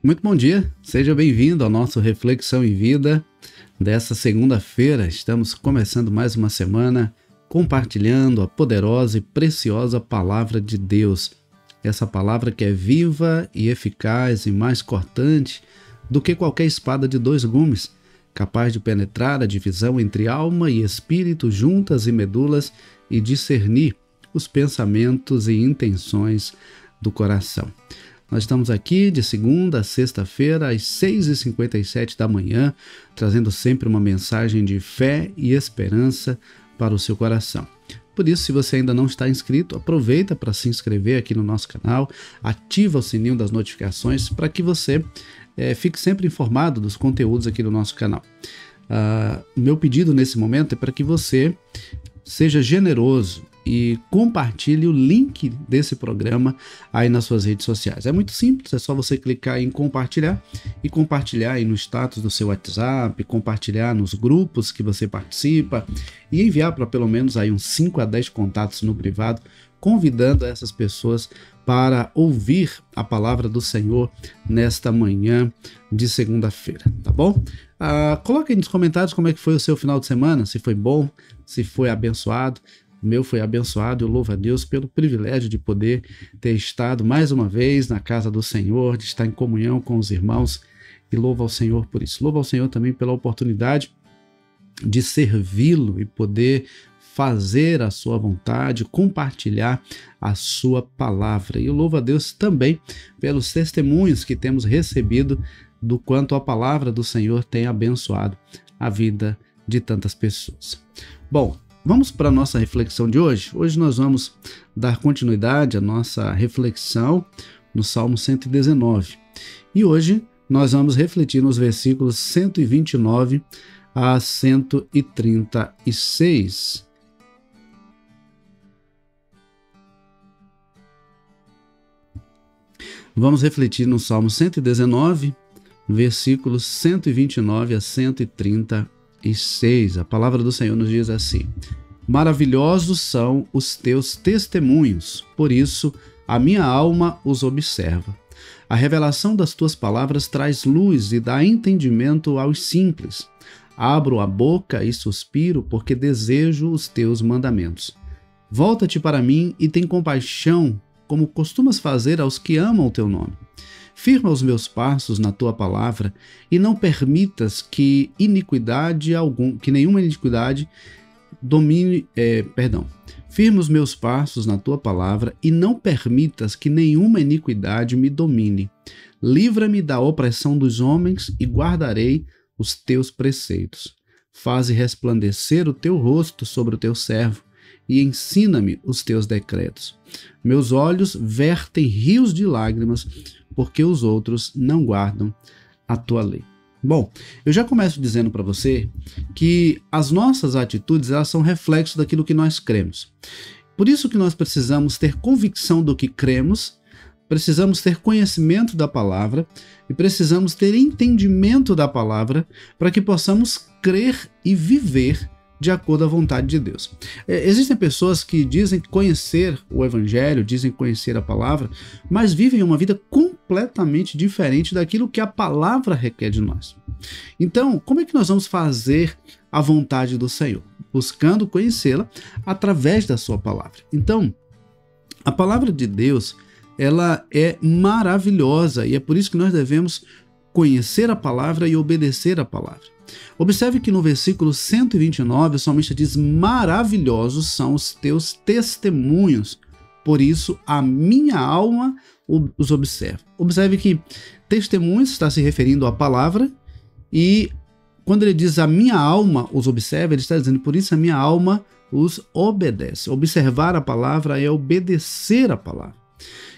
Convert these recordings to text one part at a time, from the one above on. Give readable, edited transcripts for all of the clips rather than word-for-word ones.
Muito bom dia, seja bem-vindo ao nosso Reflexão em Vida dessa segunda-feira. Estamos começando mais uma semana compartilhando a poderosa e preciosa Palavra de Deus. Essa palavra que é viva e eficaz e mais cortante do que qualquer espada de dois gumes, capaz de penetrar a divisão entre alma e espírito, juntas e medulas, e discernir os pensamentos e intenções do coração. Nós estamos aqui de segunda a sexta-feira, às 6h57 da manhã, trazendo sempre uma mensagem de fé e esperança para o seu coração. Por isso, se você ainda não está inscrito, aproveita para se inscrever aqui no nosso canal, ativa o sininho das notificações para que você fique sempre informado dos conteúdos aqui do nosso canal. Meu pedido nesse momento é para que você seja generoso e compartilhe o link desse programa aí nas suas redes sociais. É muito simples, é só você clicar em compartilhar e compartilhar aí no status do seu WhatsApp, compartilhar nos grupos que você participa e enviar para pelo menos aí uns 5 a 10 contatos no privado, convidando essas pessoas para ouvir a palavra do Senhor nesta manhã de segunda-feira, tá bom? Coloque aí nos comentários como é que foi o seu final de semana, se foi bom, se foi abençoado. O meu foi abençoado, eu louvo a Deus pelo privilégio de poder ter estado mais uma vez na casa do Senhor, de estar em comunhão com os irmãos, e louvo ao Senhor por isso. Louvo ao Senhor também pela oportunidade de servi-lo e poder fazer a sua vontade, compartilhar a sua palavra. E eu louvo a Deus também pelos testemunhos que temos recebido do quanto a palavra do Senhor tem abençoado a vida de tantas pessoas. Bom, vamos para a nossa reflexão de hoje. Hoje nós vamos dar continuidade à nossa reflexão no Salmo 119. E hoje nós vamos refletir nos versículos 129 a 136. Vamos refletir no Salmo 119, versículos 129 a 136. A palavra do Senhor nos diz assim: maravilhosos são os teus testemunhos, por isso a minha alma os observa. A revelação das tuas palavras traz luz e dá entendimento aos simples. Abro a boca e suspiro, porque desejo os teus mandamentos. Volta-te para mim e tem compaixão, como costumas fazer aos que amam o teu nome. Firma os meus passos na tua palavra e não permitas que nenhuma iniquidade domine, Firma os meus passos na tua palavra e não permitas que nenhuma iniquidade me domine. Livra-me da opressão dos homens e guardarei os teus preceitos. Faze resplandecer o teu rosto sobre o teu servo e ensina-me os teus decretos. Meus olhos vertem rios de lágrimas, porque os outros não guardam a tua lei. Bom, eu já começo dizendo para você que as nossas atitudes, elas são reflexo daquilo que nós cremos. Por isso que nós precisamos ter convicção do que cremos, precisamos ter conhecimento da palavra e precisamos ter entendimento da palavra para que possamos crer e viver de acordo à vontade de Deus. Existem pessoas que dizem conhecer o Evangelho, dizem conhecer a palavra, mas vivem uma vida completamente diferente daquilo que a palavra requer de nós. Então, como é que nós vamos fazer a vontade do Senhor? Buscando conhecê-la através da sua palavra. Então, a palavra de Deus, ela é maravilhosa e é por isso que nós devemos conhecer a palavra e obedecer a palavra. Observe que no versículo 129 o salmista diz: maravilhosos são os teus testemunhos, por isso a minha alma os observa. Observe que testemunhos está se referindo à palavra e quando ele diz a minha alma os observa, ele está dizendo por isso a minha alma os obedece. Observar a palavra é obedecer a palavra.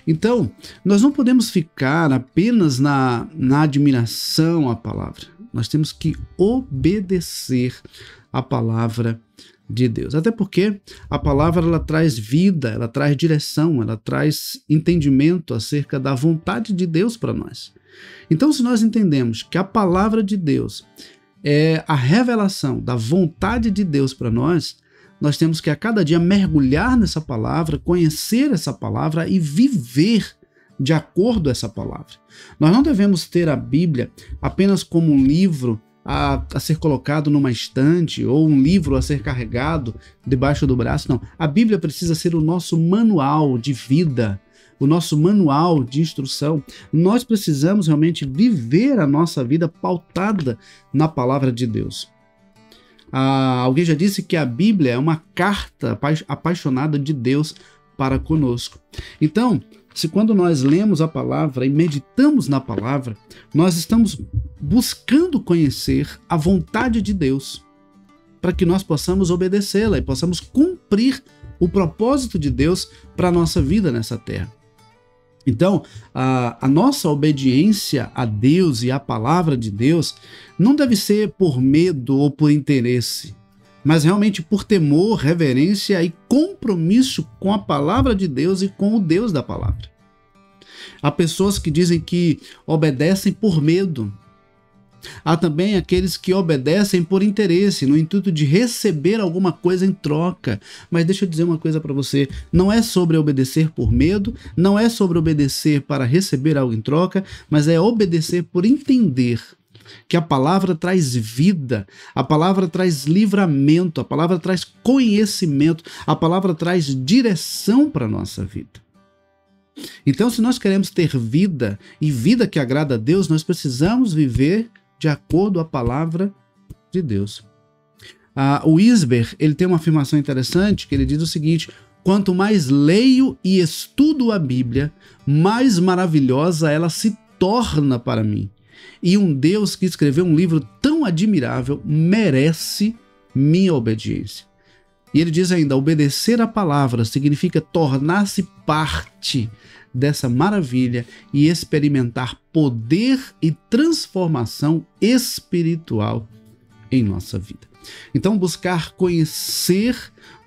Então, nós não podemos ficar apenas na admiração à palavra. Nós temos que obedecer a palavra de Deus. Até porque a palavra ela traz vida, ela traz direção, ela traz entendimento acerca da vontade de Deus para nós. Então, se nós entendemos que a palavra de Deus é a revelação da vontade de Deus para nós, nós temos que a cada dia mergulhar nessa palavra, conhecer essa palavra e viver de acordo a essa palavra. Nós não devemos ter a Bíblia apenas como um livro a ser colocado numa estante ou um livro a ser carregado debaixo do braço, não. A Bíblia precisa ser o nosso manual de vida, o nosso manual de instrução. Nós precisamos realmente viver a nossa vida pautada na palavra de Deus. Alguém já disse que a Bíblia é uma carta apaixonada de Deus para conosco. Então, se quando nós lemos a palavra e meditamos na palavra, nós estamos buscando conhecer a vontade de Deus, para que nós possamos obedecê-la e possamos cumprir o propósito de Deus para a nossa vida nessa terra. Então, a nossa obediência a Deus e à palavra de Deus não deve ser por medo ou por interesse, mas realmente por temor, reverência e compromisso com a palavra de Deus e com o Deus da palavra. Há pessoas que dizem que obedecem por medo. Há também aqueles que obedecem por interesse, no intuito de receber alguma coisa em troca. Mas deixa eu dizer uma coisa para você, não é sobre obedecer por medo, não é sobre obedecer para receber algo em troca, mas é obedecer por entender que a palavra traz vida, a palavra traz livramento, a palavra traz conhecimento, a palavra traz direção para a nossa vida. Então, se nós queremos ter vida e vida que agrada a Deus, nós precisamos viver de acordo com a palavra de Deus. O Isber, ele tem uma afirmação interessante, que ele diz o seguinte: quanto mais leio e estudo a Bíblia, mais maravilhosa ela se torna para mim. E um Deus que escreveu um livro tão admirável merece minha obediência. E ele diz ainda, obedecer a palavra significa tornar-se parte dessa maravilha e experimentar poder e transformação espiritual em nossa vida. Então, buscar conhecer,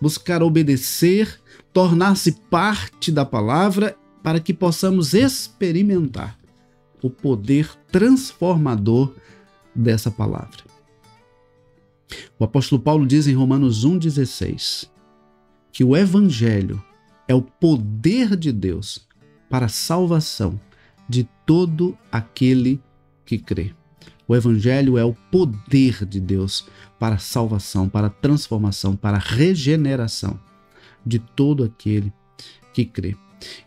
buscar obedecer, tornar-se parte da palavra para que possamos experimentar o poder transformador dessa palavra. O apóstolo Paulo diz em Romanos 1,16 que o Evangelho é o poder de Deus para a salvação de todo aquele que crê. O Evangelho é o poder de Deus para a salvação, para a transformação, para a regeneração de todo aquele que crê.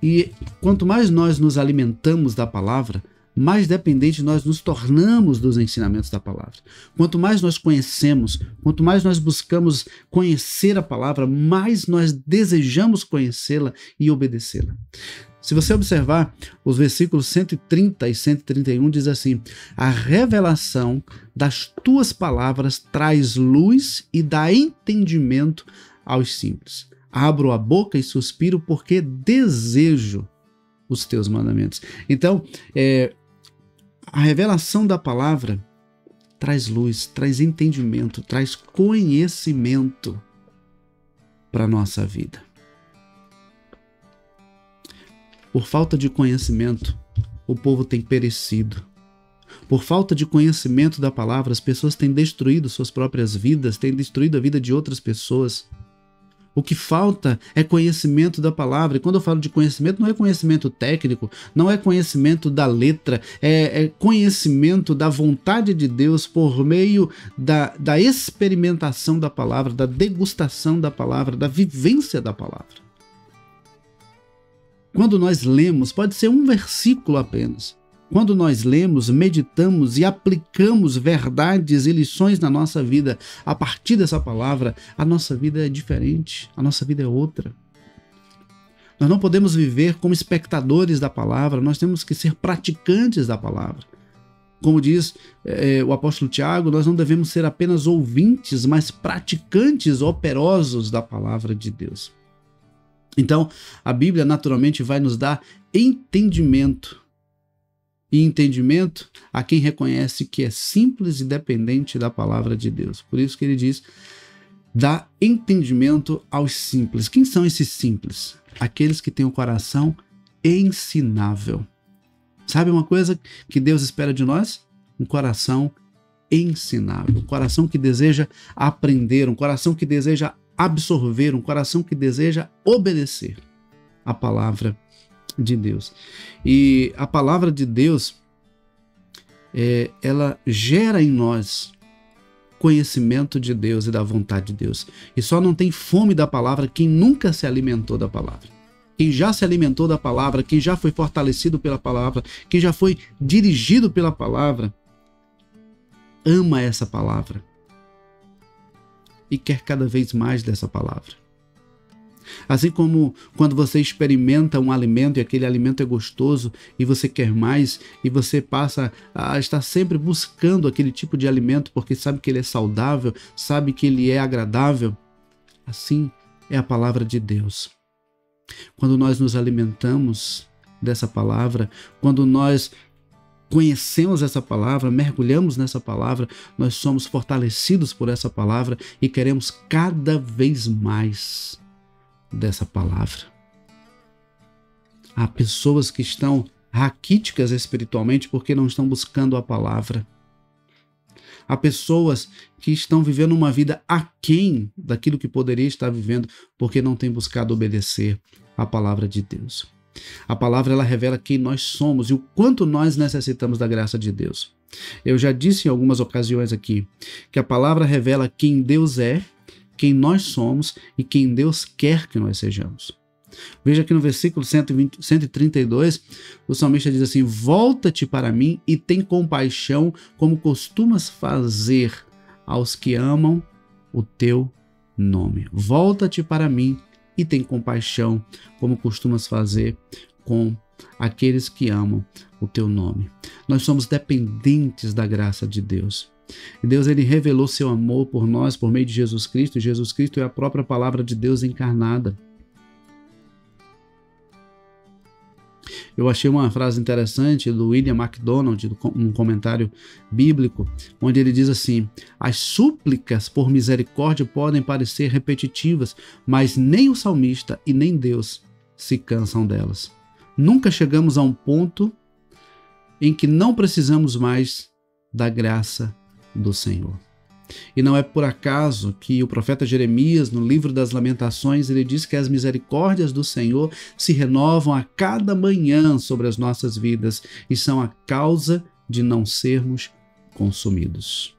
E quanto mais nós nos alimentamos da palavra, mais dependentes nós nos tornamos dos ensinamentos da palavra. Quanto mais nós conhecemos, quanto mais nós buscamos conhecer a palavra, mais nós desejamos conhecê-la e obedecê-la. Se você observar, os versículos 130 e 131 diz assim: a revelação das tuas palavras traz luz e dá entendimento aos simples. Abro a boca e suspiro porque desejo os teus mandamentos. Então, a revelação da palavra traz luz, traz entendimento, traz conhecimento para a nossa vida. Por falta de conhecimento, o povo tem perecido. Por falta de conhecimento da palavra, as pessoas têm destruído suas próprias vidas, têm destruído a vida de outras pessoas. O que falta é conhecimento da palavra. E quando eu falo de conhecimento, não é conhecimento técnico, não é conhecimento da letra, é conhecimento da vontade de Deus por meio da experimentação da palavra, da degustação da palavra, da vivência da palavra. Quando nós lemos, pode ser um versículo apenas. Quando nós lemos, meditamos e aplicamos verdades e lições na nossa vida a partir dessa palavra, a nossa vida é diferente, a nossa vida é outra. Nós não podemos viver como espectadores da palavra, nós temos que ser praticantes da palavra. Como diz o apóstolo Tiago, nós não devemos ser apenas ouvintes, mas praticantes operosos da palavra de Deus. Então, a Bíblia naturalmente vai nos dar entendimento. E entendimento a quem reconhece que é simples e dependente da palavra de Deus. Por isso que ele diz, dá entendimento aos simples. Quem são esses simples? Aqueles que têm o coração ensinável. Sabe uma coisa que Deus espera de nós? Um coração ensinável. Um coração que deseja aprender, um coração que deseja absorver, um coração que deseja obedecer a palavra de Deus. E a palavra de Deus, ela gera em nós conhecimento de Deus e da vontade de Deus. E só não tem fome da palavra quem nunca se alimentou da palavra. Quem já se alimentou da palavra, quem já foi fortalecido pela palavra, quem já foi dirigido pela palavra, ama essa palavra e quer cada vez mais dessa palavra. Assim como quando você experimenta um alimento e aquele alimento é gostoso e você quer mais e você passa a estar sempre buscando aquele tipo de alimento porque sabe que ele é saudável, sabe que ele é agradável, assim é a palavra de Deus. Quando nós nos alimentamos dessa palavra, quando nós conhecemos essa palavra, mergulhamos nessa palavra, nós somos fortalecidos por essa palavra e queremos cada vez mais dessa palavra. Há pessoas que estão raquíticas espiritualmente porque não estão buscando a palavra. Há pessoas que estão vivendo uma vida aquém daquilo que poderia estar vivendo porque não têm buscado obedecer à palavra de Deus. A palavra, ela revela quem nós somos e o quanto nós necessitamos da graça de Deus. Eu já disse em algumas ocasiões aqui que a palavra revela quem Deus é, quem nós somos e quem Deus quer que nós sejamos. Veja aqui no versículo 132, o salmista diz assim: volta-te para mim e tem compaixão, como costumas fazer aos que amam o teu nome. Volta-te para mim e tem compaixão, como costumas fazer com aqueles que amam o teu nome. Nós somos dependentes da graça de Deus. E Deus, ele revelou seu amor por nós por meio de Jesus Cristo. E Jesus Cristo é a própria palavra de Deus encarnada. Eu achei uma frase interessante do William MacDonald, um comentário bíblico, onde ele diz assim: as súplicas por misericórdia podem parecer repetitivas, mas nem o salmista e nem Deus se cansam delas. Nunca chegamos a um ponto em que não precisamos mais da graça do Senhor. E não é por acaso que o profeta Jeremias, no livro das Lamentações, ele diz que as misericórdias do Senhor se renovam a cada manhã sobre as nossas vidas e são a causa de não sermos consumidos.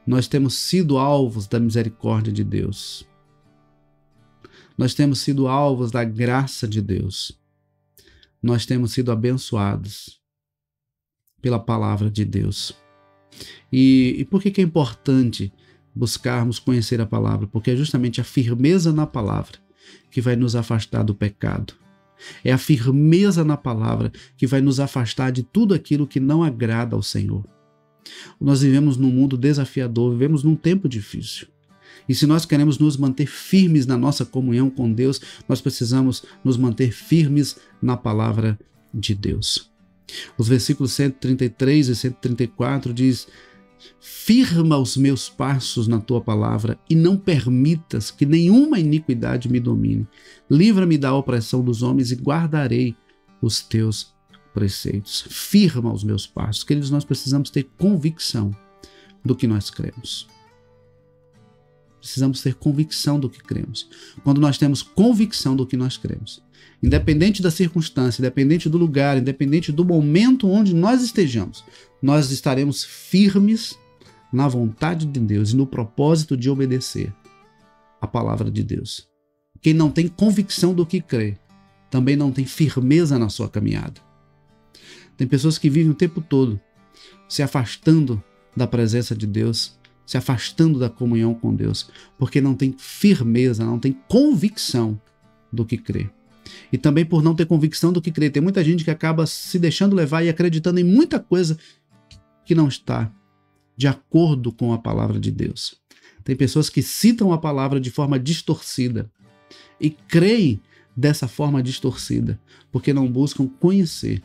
Nós temos sido alvos da misericórdia de Deus. Nós temos sido alvos da graça de Deus. Nós temos sido abençoados pela palavra de Deus. E por que é importante buscarmos conhecer a palavra? Porque é justamente a firmeza na palavra que vai nos afastar do pecado. É a firmeza na palavra que vai nos afastar de tudo aquilo que não agrada ao Senhor. Nós vivemos num mundo desafiador, vivemos num tempo difícil. E se nós queremos nos manter firmes na nossa comunhão com Deus, nós precisamos nos manter firmes na palavra de Deus. Os versículos 133 e 134 diz: firma os meus passos na tua palavra e não permitas que nenhuma iniquidade me domine. Livra-me da opressão dos homens e guardarei os teus preceitos. Firma os meus passos. Queridos, nós precisamos ter convicção do que nós cremos. Precisamos ter convicção do que cremos. Quando nós temos convicção do que nós cremos, independente da circunstância, independente do lugar, independente do momento onde nós estejamos, nós estaremos firmes na vontade de Deus e no propósito de obedecer a palavra de Deus. Quem não tem convicção do que crê, também não tem firmeza na sua caminhada. Tem pessoas que vivem o tempo todo se afastando da presença de Deus, se afastando da comunhão com Deus, porque não tem firmeza, não tem convicção do que crê. E também por não ter convicção do que crê, tem muita gente que acaba se deixando levar e acreditando em muita coisa que não está de acordo com a palavra de Deus. Tem pessoas que citam a palavra de forma distorcida e creem dessa forma distorcida, porque não buscam conhecer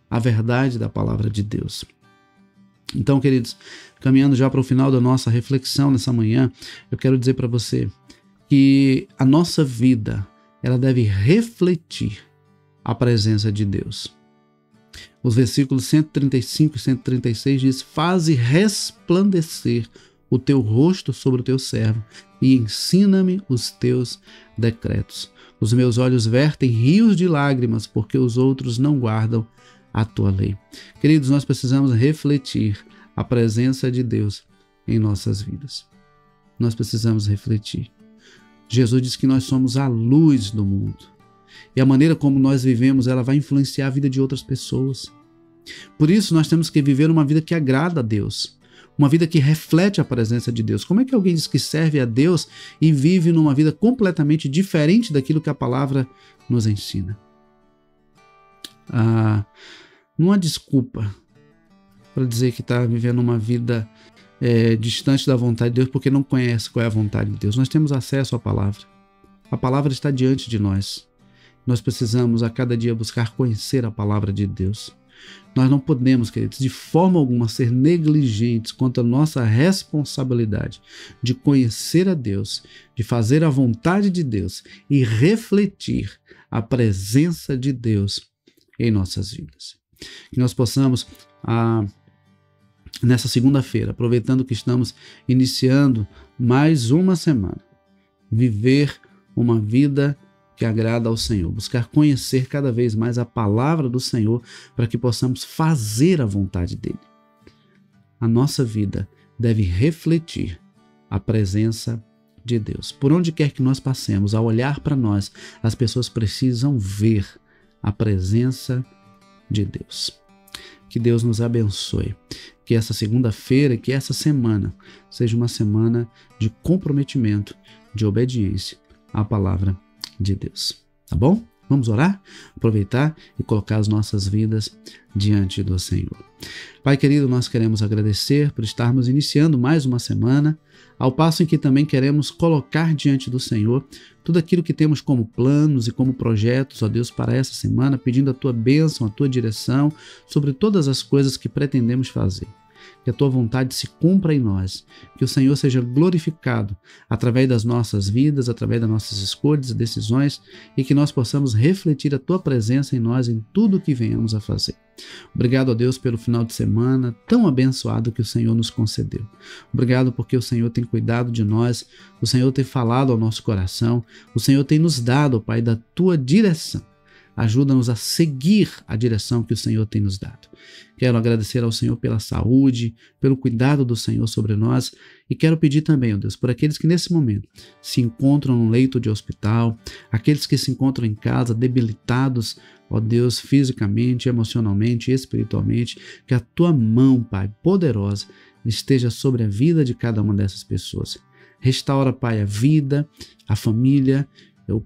a verdade da palavra de Deus. Então, queridos, caminhando já para o final da nossa reflexão nessa manhã, eu quero dizer para você que a nossa vida, ela deve refletir a presença de Deus. Os versículos 135 e 136 diz: faze resplandecer o teu rosto sobre o teu servo e ensina-me os teus decretos. Os meus olhos vertem rios de lágrimas, porque os outros não guardam a tua lei. Queridos, nós precisamos refletir a presença de Deus em nossas vidas. Nós precisamos refletir. Jesus diz que nós somos a luz do mundo. E a maneira como nós vivemos, ela vai influenciar a vida de outras pessoas. Por isso, nós temos que viver uma vida que agrada a Deus. Uma vida que reflete a presença de Deus. Como é que alguém diz que serve a Deus e vive numa vida completamente diferente daquilo que a palavra nos ensina? Não há desculpa para dizer que está vivendo uma vida distante da vontade de Deus porque não conhece qual é a vontade de Deus. Nós temos acesso à palavra. A palavra está diante de nós. Nós precisamos a cada dia buscar conhecer a palavra de Deus. Nós não podemos, queridos, de forma alguma ser negligentes quanto à nossa responsabilidade de conhecer a Deus, de fazer a vontade de Deus e refletir a presença de Deus em nossas vidas. Que nós possamos, nessa segunda-feira, aproveitando que estamos iniciando mais uma semana, viver uma vida que agrada ao Senhor, buscar conhecer cada vez mais a palavra do Senhor para que possamos fazer a vontade dele. A nossa vida deve refletir a presença de Deus. Por onde quer que nós passemos, ao olhar para nós, as pessoas precisam ver a presença de Deus. Que Deus nos abençoe. Que essa segunda-feira, que essa semana seja uma semana de comprometimento, de obediência à palavra de Deus. Tá bom? Vamos orar? Aproveitar e colocar as nossas vidas diante do Senhor. Pai querido, nós queremos agradecer por estarmos iniciando mais uma semana, ao passo em que também queremos colocar diante do Senhor tudo aquilo que temos como planos e como projetos, ó Deus, para essa semana, pedindo a tua bênção, a tua direção sobre todas as coisas que pretendemos fazer. Que a tua vontade se cumpra em nós, que o Senhor seja glorificado através das nossas vidas, através das nossas escolhas e decisões, e que nós possamos refletir a tua presença em nós em tudo o que venhamos a fazer. Obrigado a Deus pelo final de semana tão abençoado que o Senhor nos concedeu. Obrigado porque o Senhor tem cuidado de nós, o Senhor tem falado ao nosso coração, o Senhor tem nos dado, Pai, da tua direção. Ajuda-nos a seguir a direção que o Senhor tem nos dado. Quero agradecer ao Senhor pela saúde, pelo cuidado do Senhor sobre nós e quero pedir também, ó Deus, por aqueles que nesse momento se encontram num leito de hospital, aqueles que se encontram em casa debilitados, ó Deus, fisicamente, emocionalmente, espiritualmente, que a tua mão, Pai, poderosa, esteja sobre a vida de cada uma dessas pessoas. Restaura, Pai, a vida, a família,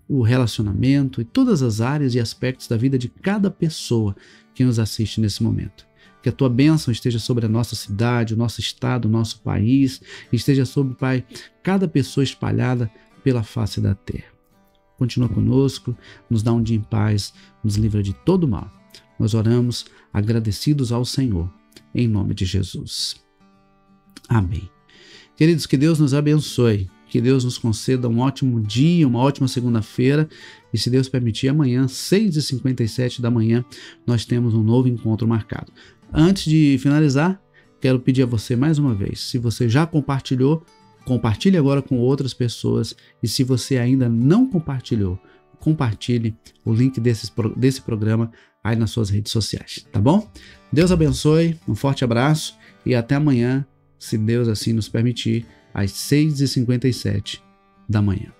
o relacionamento e todas as áreas e aspectos da vida de cada pessoa que nos assiste nesse momento. Que a tua bênção esteja sobre a nossa cidade, o nosso estado, o nosso país, e esteja sobre, Pai, cada pessoa espalhada pela face da terra. Continua conosco, nos dá um dia em paz, nos livra de todo mal. Nós oramos agradecidos ao Senhor, em nome de Jesus. Amém. Queridos, que Deus nos abençoe. Que Deus nos conceda um ótimo dia, uma ótima segunda-feira. E se Deus permitir, amanhã, 6h57 da manhã, nós temos um novo encontro marcado. Antes de finalizar, quero pedir a você mais uma vez, se você já compartilhou, compartilhe agora com outras pessoas. E se você ainda não compartilhou, compartilhe o link desse programa aí nas suas redes sociais, tá bom? Deus abençoe, um forte abraço e até amanhã, se Deus assim nos permitir, às 6h57 da manhã.